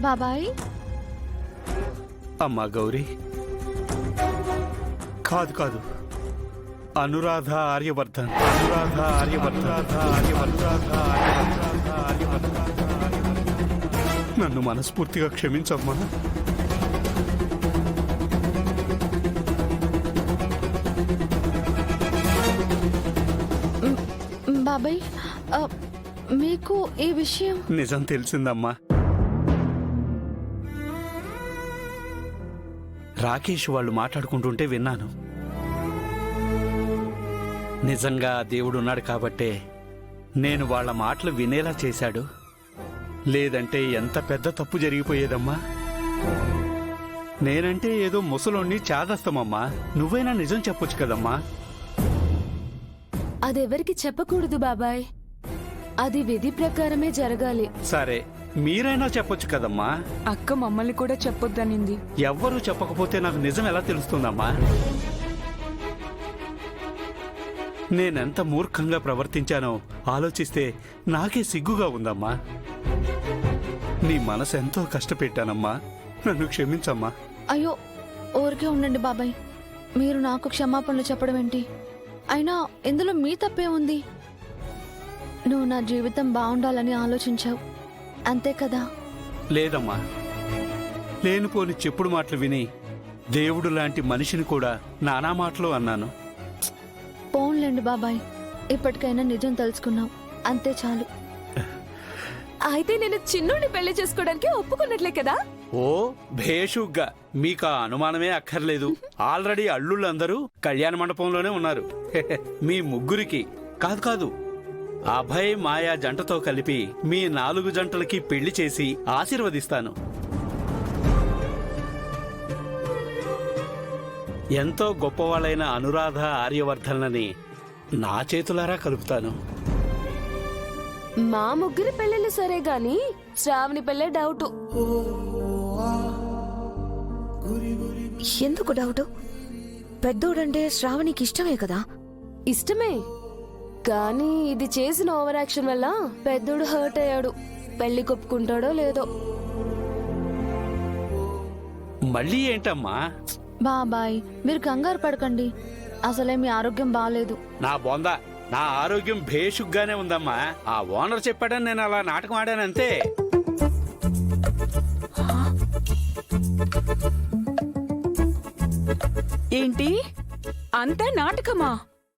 బాబాయ్. అమ్మా గౌరీ, కాదు కాదు, అనురాధ ఆర్యవర్ధన్, అనురాధ ఆర్యవర్ధన్, నన్ను మనస్ఫూర్తిగా క్షమించమ్మా. బాబాయ్, మీకు ఈ విషయం నిజం తెలిసిందమ్మా. రాకేష్ వాళ్ళు మాట్లాడుకుంటుంటే విన్నాను. నిజంగా దేవుడు ఉన్నాడు కాబట్టే నేను వాళ్ళ మాటలు వినేలా చేశాడు. లేదంటే ఎంత పెద్ద తప్పు జరిగిపోయేదమ్మా. నేనంటే ఏదో ముసలోణ్ణి చాదస్తమమ్మా. నువ్వైనా నిజం చెప్పొచ్చు కదమ్మా. అదెవరికి చెప్పకూడదు బాబాయ్. అది విధి ప్రకారమే జరగాలి. సరే, మీరైనా చెప్పొచ్చు కదమ్మా. అక్క మమ్మల్ని కూడా చెప్పొద్దనింది. ఎవ్వరూ చెప్పకపోతే నాకు నిజం ఎలా తెలుస్తుందమ్మా? నేనెంత మూర్ఖంగా ప్రవర్తించానో ఆలోచిస్తే నాకే సిగ్గుగా ఉందమ్మా. నీ మనసు ఎంతో కష్టపెట్టానమ్మా. నన్ను క్షమించమ్మా. అయ్యో, ఊరికే ఉండండి బాబాయ్. మీరు నాకు క్షమాపణలు చెప్పడం ఏంటి? అయినా ఇందులో మీ తప్పే ఉంది. నువ్వు నా జీవితం బాగుండాలని ఆలోచించావు, అంతే కదా? లేదమ్మా, లేనిపోని చెప్పుడు మాటలు విని దేవుడు లాంటి మనిషిని కూడా నానా మాటలు అన్నాను. పోన్లేండి బాబాయ్, ఇప్పటికైనా నిజం తెలుసుకున్నావు, అంతే చాలు. అయితే నేను చిన్నుని పెళ్లి చేసుకోవడానికి ఒప్పుకున్నట్లే కదా? ఓ భేషుగ్గా, మీకు ఆ అనుమానమే అక్కర్లేదు. ఆల్రెడీ అల్లుళ్ళందరూ కళ్యాణ మండపంలోనే ఉన్నారు. మీ ముగ్గురికి కాదు కాదు, అభయ్ మాయా జంటతో కలిపి మీ 4 జంటలకి పెళ్లి చేసి ఆశీర్వదిస్తాను. ఎంతో గొప్పవాళ్ళైన అనురాధ ఆర్యవర్ధన్లని నా చేతులారా కలుపుతాను. మా ముగ్గురి పెళ్ళిళ్ళు సరే గాని శ్రావణి పెళ్ళే డౌటు. ఎందుకు డౌటు? పెద్దోడంటే శ్రావణికి ఇష్టమే కదా? ఇష్టమే, కానీ ఇది చేసిన ఓవర్ యాక్షన్ వల్ల పెద్దోడు హర్ట్ అయ్యాడు. పెళ్లి కొప్పుకుంటాడో లేదో. మళ్ళీ ఏంటమ్మా? బాబాయ్, మీరు కంగారు పడకండి. అసలే మీ ఆరోగ్యం బాగాలేదు. నా బొంద, నా ఆరోగ్యం భేషుగ్గానే ఉందమ్మా. ఆ ఓనర్ చెప్పాడని నేను అలా నాటకం ఆడానంతే. ఏంటి అంతా నాటకమా?